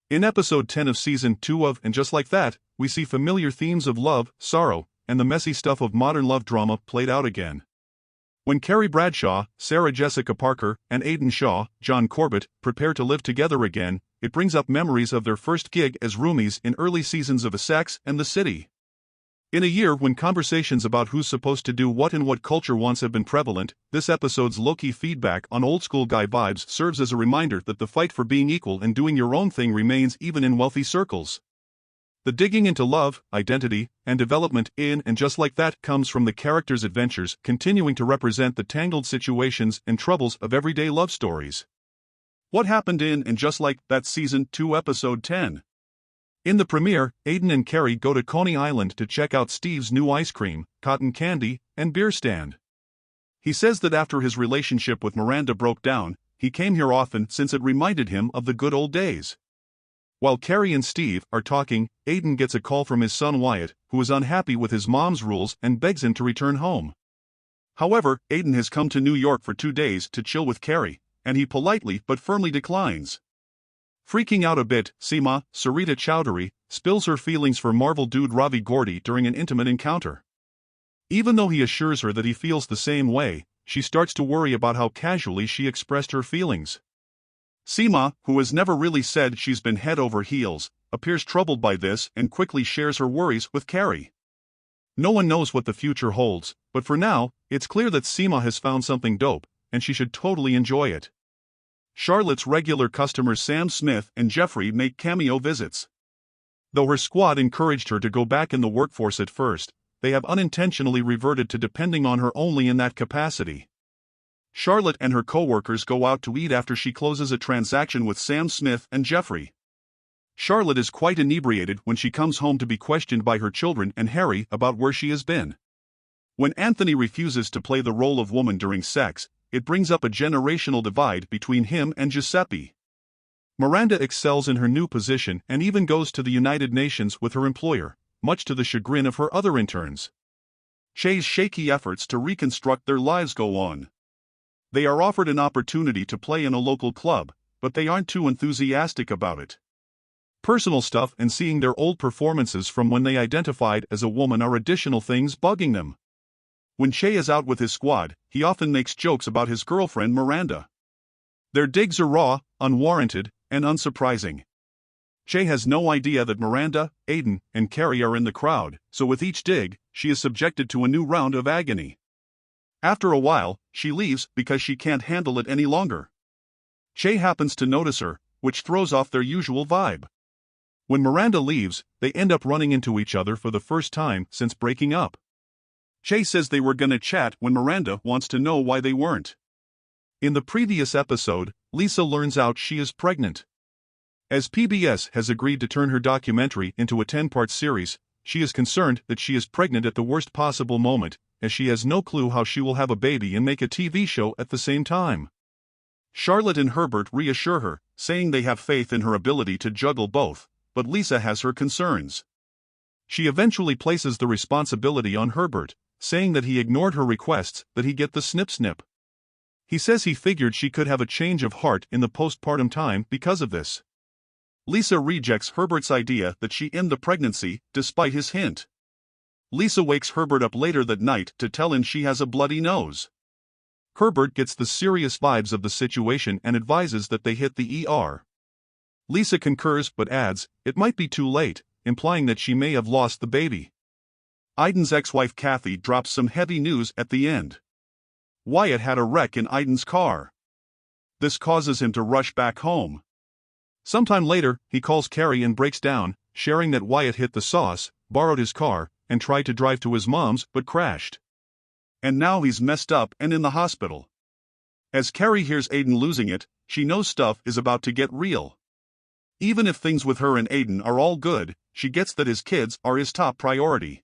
In episode 10 of season 2 of And Just Like That, we see familiar themes of love, sorrow, and the messy stuff of modern love drama played out again. When Carrie Bradshaw, Sarah Jessica Parker, and Aidan Shaw, John Corbett, prepare to live together again, it brings up memories of their first gig as roomies in early seasons of Sex and the City. In a year when conversations about who's supposed to do what in what culture once have been prevalent, this episode's low-key feedback on old-school guy vibes serves as a reminder that the fight for being equal and doing your own thing remains even in wealthy circles. The digging into love, identity, and development in And Just Like That comes from the characters' adventures continuing to represent the tangled situations and troubles of everyday love stories. What happened in And Just Like That Season 2 Episode 10? In the premiere, Aidan and Carrie go to Coney Island to check out Steve's new ice cream, cotton candy, and beer stand. He says that after his relationship with Miranda broke down, he came here often since it reminded him of the good old days. While Carrie and Steve are talking, Aidan gets a call from his son Wyatt, who is unhappy with his mom's rules and begs him to return home. However, Aidan has come to New York for 2 days to chill with Carrie, and he politely but firmly declines. Freaking out a bit, Seema, Sarita Chowdhury, spills her feelings for Marvel dude Ravi Gordy during an intimate encounter. Even though he assures her that he feels the same way, she starts to worry about how casually she expressed her feelings. Seema, who has never really said she's been head over heels, appears troubled by this and quickly shares her worries with Carrie. No one knows what the future holds, but for now, it's clear that Seema has found something dope, and she should totally enjoy it. Charlotte's regular customers Sam Smith and Jeffrey make cameo visits. Though her squad encouraged her to go back in the workforce at first, they have unintentionally reverted to depending on her only in that capacity. Charlotte and her co-workers go out to eat after she closes a transaction with Sam Smith and Jeffrey. Charlotte is quite inebriated when she comes home to be questioned by her children and Harry about where she has been. When Anthony refuses to play the role of woman during sex, it brings up a generational divide between him and Giuseppe. Miranda excels in her new position and even goes to the United Nations with her employer, much to the chagrin of her other interns. Che's shaky efforts to reconstruct their lives go on. They are offered an opportunity to play in a local club, but they aren't too enthusiastic about it. Personal stuff and seeing their old performances from when they identified as a woman are additional things bugging them. When Che is out with his squad, he often makes jokes about his girlfriend Miranda. Their digs are raw, unwarranted, and unsurprising. Che has no idea that Miranda, Aidan, and Carrie are in the crowd, so with each dig, she is subjected to a new round of agony. After a while, she leaves because she can't handle it any longer. Che happens to notice her, which throws off their usual vibe. When Miranda leaves, they end up running into each other for the first time since breaking up. Che says they were gonna chat when Miranda wants to know why they weren't. In the previous episode, Lisa learns out she is pregnant. As PBS has agreed to turn her documentary into a 10-part series, she is concerned that she is pregnant at the worst possible moment, as she has no clue how she will have a baby and make a TV show at the same time. Charlotte and Herbert reassure her, saying they have faith in her ability to juggle both, but Lisa has her concerns. She eventually places the responsibility on Herbert, saying that he ignored her requests that he get the snip-snip. He says he figured she could have a change of heart in the postpartum time because of this. Lisa rejects Herbert's idea that she end the pregnancy, despite his hint. Lisa wakes Herbert up later that night to tell him she has a bloody nose. Herbert gets the serious vibes of the situation and advises that they hit the ER. Lisa concurs but adds, it might be too late, implying that she may have lost the baby. Aidan's ex-wife Kathy drops some heavy news at the end. Wyatt had a wreck in Aidan's car. This causes him to rush back home. Sometime later, he calls Carrie and breaks down, sharing that Wyatt hit the sauce, borrowed his car, and tried to drive to his mom's but crashed. And now he's messed up and in the hospital. As Carrie hears Aidan losing it, she knows stuff is about to get real. Even if things with her and Aidan are all good, she gets that his kids are his top priority.